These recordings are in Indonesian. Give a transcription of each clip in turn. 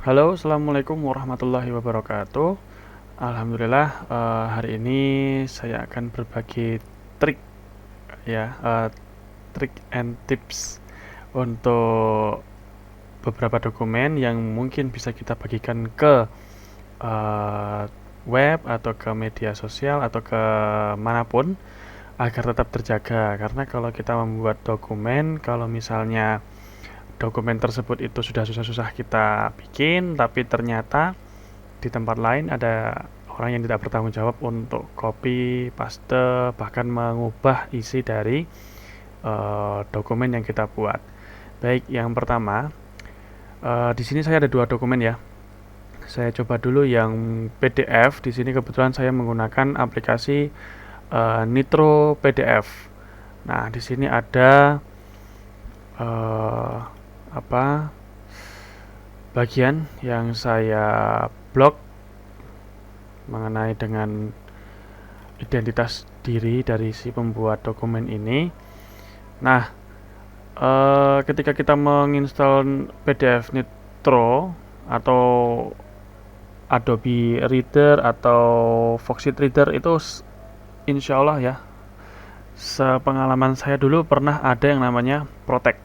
Halo, assalamualaikum warahmatullahi wabarakatuh. Alhamdulillah, hari ini saya akan berbagi trik ya, trik and tips untuk beberapa dokumen yang mungkin bisa kita bagikan ke uh, web atau ke media sosial atau ke manapun agar tetap terjaga. Karena kalau kita membuat dokumen, kalau misalnya dokumen tersebut itu sudah susah-susah kita bikin, tapi ternyata di tempat lain ada orang yang tidak bertanggung jawab untuk copy, paste, bahkan mengubah isi dari dokumen yang kita buat. Baik, yang pertama, di sini saya ada dua dokumen ya. Saya coba dulu yang PDF. Di sini kebetulan saya menggunakan aplikasi Nitro PDF. Nah, di sini ada apa bagian yang saya blok mengenai dengan identitas diri dari si pembuat dokumen ini. Nah, ketika kita menginstal PDF Nitro atau Adobe Reader atau Foxit Reader itu insya Allah ya, sepengalaman saya dulu pernah ada yang namanya Protect.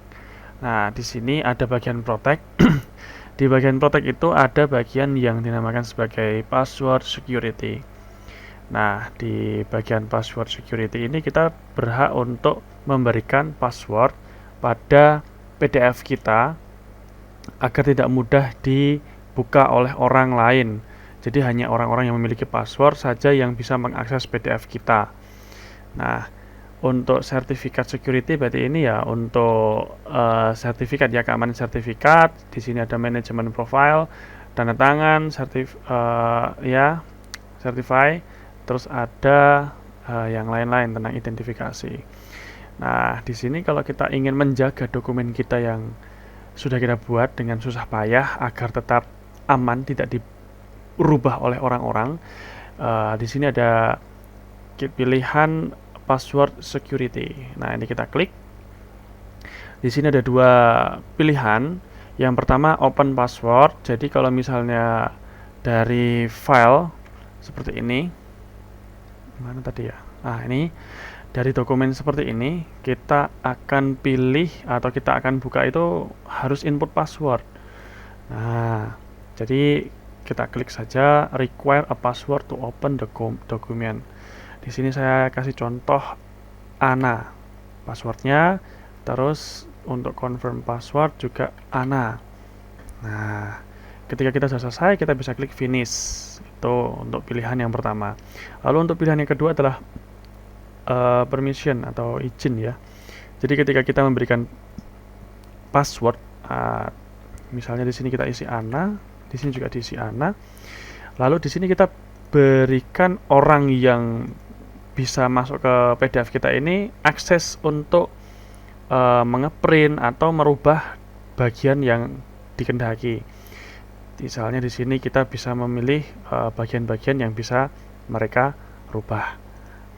Nah, di sini ada bagian Protect. Di bagian Protect itu ada bagian yang dinamakan sebagai password security. Nah, di bagian password security ini kita berhak untuk memberikan password pada PDF kita agar tidak mudah dibuka oleh orang lain. Jadi hanya orang-orang yang memiliki password saja yang bisa mengakses PDF kita. Nah, untuk sertifikat security berarti ini ya untuk sertifikat ya, keamanan sertifikat. Di sini ada manajemen profile, tanda tangan, ya, certify. Terus ada yang lain-lain tentang identifikasi. Nah, di sini kalau kita ingin menjaga dokumen kita yang sudah kita buat dengan susah payah agar tetap aman, tidak dirubah oleh orang-orang, di sini ada pilihan password security. Nah, ini kita klik. Di sini ada dua pilihan. Yang pertama open password. Jadi kalau misalnya dari file seperti ini, mana tadi ya? Ah, ini dari dokumen seperti ini, kita akan pilih atau kita akan buka itu harus input password. Nah, jadi kita klik saja require a password to open the document. Di sini saya kasih contoh ANA passwordnya, terus untuk confirm password juga ANA. Nah, ketika kita sudah selesai, kita bisa klik finish. Itu untuk pilihan yang pertama. Lalu untuk pilihan yang kedua adalah permission atau izin ya. Jadi ketika kita memberikan password, misalnya di sini kita isi ANA, di sini juga diisi ANA. Lalu di sini kita berikan orang yang bisa masuk ke PDF kita ini akses untuk mengeprint atau merubah bagian yang dikehendaki. Misalnya di sini kita bisa memilih bagian-bagian yang bisa mereka rubah.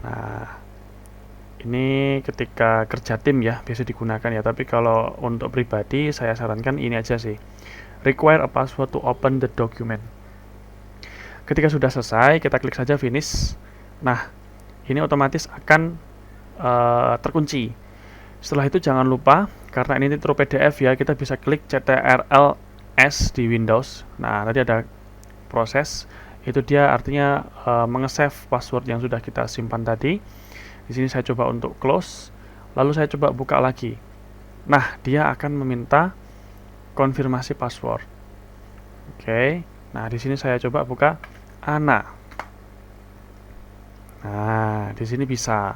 Nah, ini ketika kerja tim ya biasa digunakan ya, tapi kalau untuk pribadi saya sarankan ini aja sih. Require a password to open the document. Ketika sudah selesai, kita klik saja finish. Nah, ini otomatis akan terkunci. Setelah itu jangan lupa, karena ini Nitro PDF ya, kita bisa klik CTRL-S di Windows. Nah, tadi ada proses, itu dia artinya mengesave password yang sudah kita simpan tadi. Di sini saya coba untuk close, lalu saya coba buka lagi. Nah, dia akan meminta konfirmasi password. Oke. Nah, di sini saya coba buka ANA. Nah, di sini bisa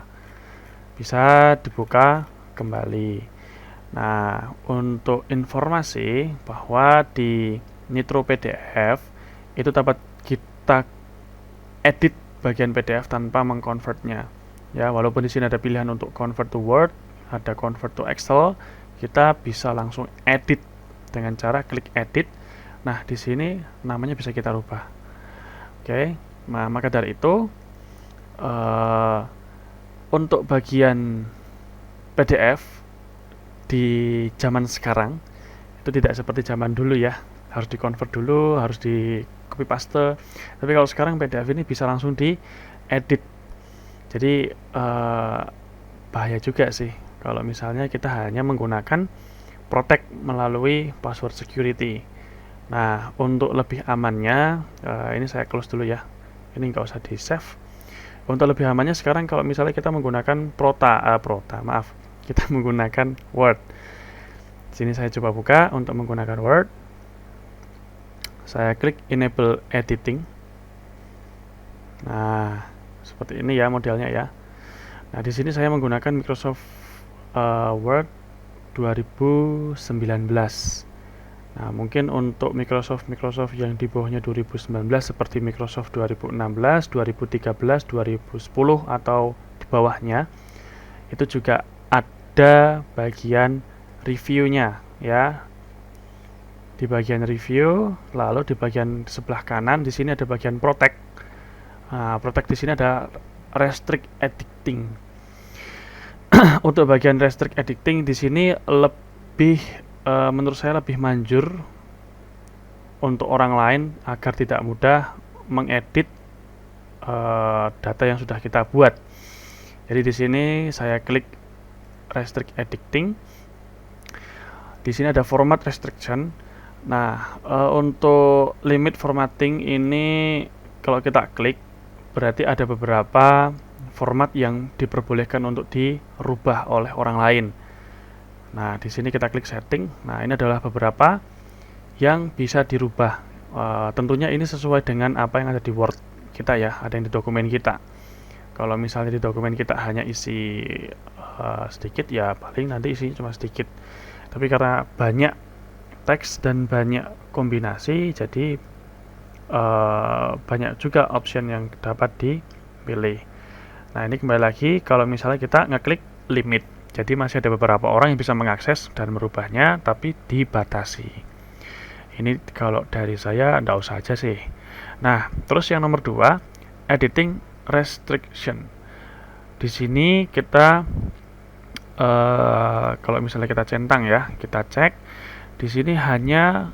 dibuka kembali. Nah, untuk informasi bahwa di Nitro PDF itu dapat kita edit bagian PDF tanpa mengkonvertnya. Ya, walaupun di sini ada pilihan untuk convert to Word, ada convert to Excel, kita bisa langsung edit dengan cara klik edit. Nah, di sini namanya bisa kita rubah. Oke. Nah, maka dari itu untuk bagian PDF di zaman sekarang itu tidak seperti zaman dulu ya, harus di convert dulu, harus di copy paste. Tapi kalau sekarang PDF ini bisa langsung di edit. Jadi bahaya juga sih kalau misalnya kita hanya menggunakan protect melalui password security. Nah, untuk lebih amannya, ini saya close dulu ya. Ini nggak usah di save. Untuk lebih amannya sekarang kalau misalnya kita menggunakan kita menggunakan Word. Sini saya coba buka untuk menggunakan Word. Saya klik enable editing. Nah, seperti ini ya modelnya ya. Nah, di sini saya menggunakan Microsoft Word 2019. Nah, mungkin untuk Microsoft yang di bawahnya 2019 seperti Microsoft 2016, 2013, 2010 atau di bawahnya itu juga ada bagian reviewnya ya. Di bagian review, lalu di bagian sebelah kanan di sini ada bagian protect. Nah, protect di sini ada restrict editing. Untuk bagian restrict editing di sini lebih menurut saya lebih manjur untuk orang lain agar tidak mudah mengedit data yang sudah kita buat. Jadi di sini saya klik restrict editing. Di sini ada format restriction. Nah, untuk limit formatting ini kalau kita klik berarti ada beberapa format yang diperbolehkan untuk dirubah oleh orang lain. Nah, di sini kita klik setting. Nah, ini adalah beberapa yang bisa dirubah. Tentunya ini sesuai dengan apa yang ada di Word kita ya, ada yang di dokumen kita. Kalau misalnya di dokumen kita hanya isi sedikit ya paling nanti isi cuma sedikit. Tapi karena banyak teks dan banyak kombinasi, jadi banyak juga option yang dapat dipilih. Nah, ini kembali lagi kalau misalnya kita ngeklik limit. Jadi masih ada beberapa orang yang bisa mengakses dan merubahnya, tapi dibatasi. Ini kalau dari saya nggak usah aja sih. Nah, terus yang nomor 2, editing restriction. Di sini kita kalau misalnya kita centang ya, kita cek di sini hanya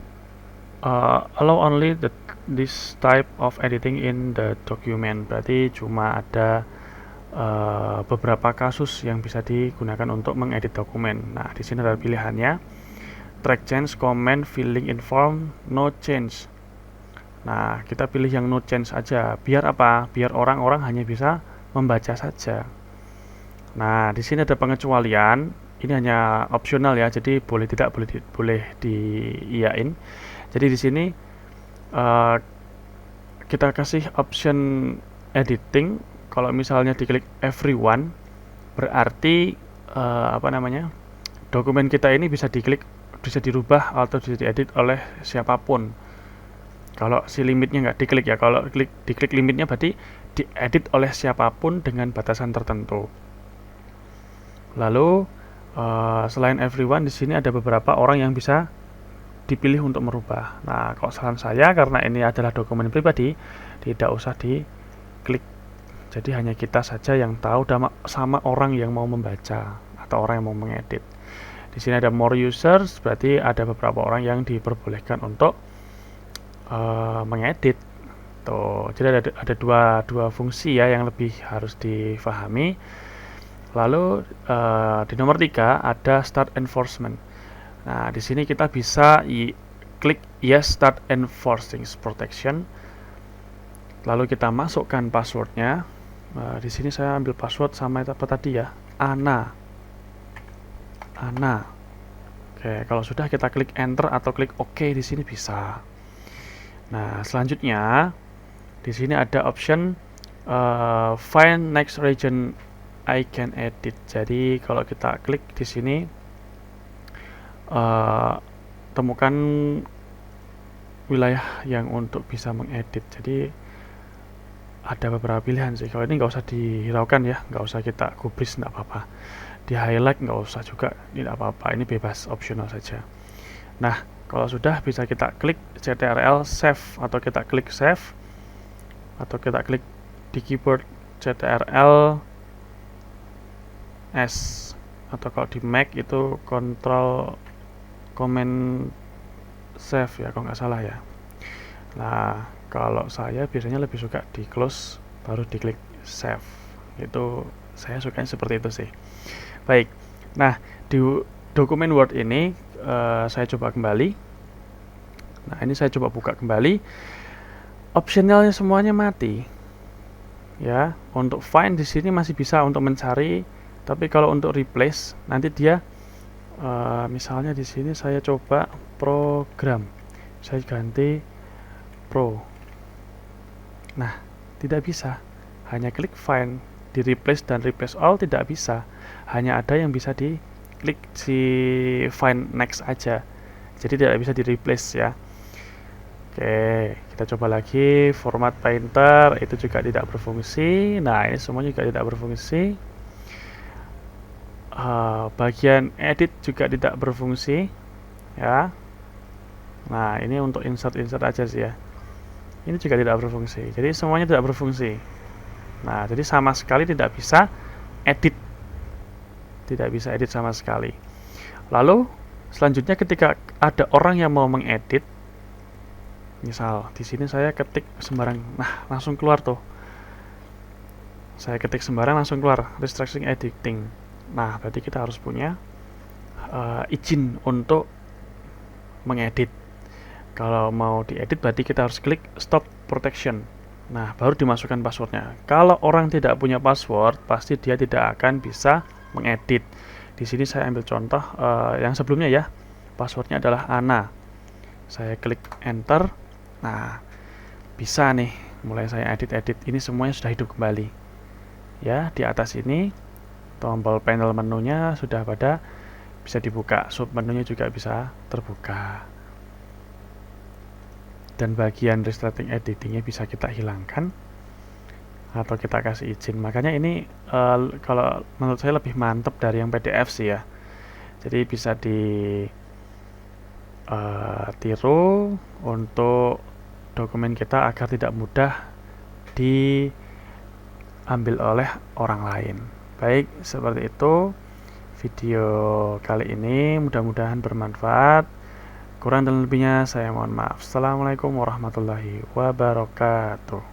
allow only this type of editing in the document. Berarti cuma ada beberapa kasus yang bisa digunakan untuk mengedit dokumen. Nah, di sini ada pilihannya track change, comment, filling in form, no change. Nah, kita pilih yang no change aja. Biar apa? Biar orang-orang hanya bisa membaca saja. Nah, di sini ada pengecualian. Ini hanya opsional ya, jadi boleh tidak boleh diiyain. Jadi di sini kita kasih option editing. Kalau misalnya diklik everyone, berarti dokumen kita ini bisa dirubah atau bisa diedit oleh siapapun. Kalau si limitnya nggak diklik ya, kalau diklik limitnya berarti diedit oleh siapapun dengan batasan tertentu. Lalu selain everyone di sini ada beberapa orang yang bisa dipilih untuk merubah. Nah, kalau saran saya karena ini adalah dokumen pribadi, tidak usah diklik. Jadi hanya kita saja yang tahu sama orang yang mau membaca atau orang yang mau mengedit. Di sini ada more users, berarti ada beberapa orang yang diperbolehkan untuk mengedit. Tuh, jadi ada dua fungsi ya yang lebih harus difahami. Lalu di nomor 3 ada start enforcement. Nah, di sini kita bisa klik yes start enforcing protection. Lalu kita masukkan passwordnya. Di sini saya ambil password sama apa tadi ya, Ana. Oke, kalau sudah kita klik enter atau klik OK di sini bisa. Nah, selanjutnya di sini ada option find next region I can edit. Jadi kalau kita klik di sini temukan wilayah yang untuk bisa mengedit. Jadi ada beberapa pilihan sih. Kalau ini nggak usah dihiraukan ya, nggak usah kita gubris, nggak apa-apa. Di highlight nggak usah juga, tidak apa-apa. Ini bebas, opsional saja. Nah, kalau sudah bisa kita klik CTRL save atau kita klik save atau kita klik di keyboard CTRL S atau kalau di Mac itu Control Command save ya kalau nggak salah ya. Nah, kalau saya biasanya lebih suka di close baru diklik save. Itu saya sukanya seperti itu sih. Baik. Nah, di dokumen Word ini saya coba kembali. Nah, ini saya coba buka kembali. Opsionalnya semuanya mati. Ya, untuk find di sini masih bisa untuk mencari, tapi kalau untuk replace nanti dia misalnya di sini saya coba program. Saya ganti Pro. Nah, tidak bisa. Hanya klik find, di replace dan replace all tidak bisa. Hanya ada yang bisa di klik si find next aja. Jadi tidak bisa di replace ya. Oke, kita coba lagi. Format painter itu juga tidak berfungsi. Nah, ini semua juga tidak berfungsi. Bagian edit juga tidak berfungsi ya. Nah, ini untuk insert aja sih ya. Ini juga tidak berfungsi. Jadi semuanya tidak berfungsi. Nah, jadi sama sekali tidak bisa edit. Tidak bisa edit sama sekali. Lalu selanjutnya ketika ada orang yang mau mengedit, misal di sini saya ketik sembarang, nah langsung keluar tuh. Saya ketik sembarang langsung keluar restriction editing. Nah, berarti kita harus punya izin untuk mengedit. Kalau mau diedit berarti kita harus klik stop protection. Nah, baru dimasukkan passwordnya. Kalau orang tidak punya password, pasti dia tidak akan bisa mengedit. Di sini saya ambil contoh yang sebelumnya ya. Passwordnya adalah Ana. Saya klik enter. Nah, bisa nih. Mulai saya edit. Ini semuanya sudah hidup kembali. Ya, di atas ini tombol panel menunya sudah bisa dibuka. Sub menunya juga bisa terbuka. Dan bagian restarting editingnya bisa kita hilangkan atau kita kasih izin. Makanya ini kalau menurut saya lebih mantap dari yang PDF sih ya. Jadi bisa ditiru untuk dokumen kita agar tidak mudah diambil oleh orang lain. Baik, seperti itu video kali ini, mudah-mudahan bermanfaat. Kurang dan lebihnya saya mohon maaf. Assalamualaikum warahmatullahi wabarakatuh.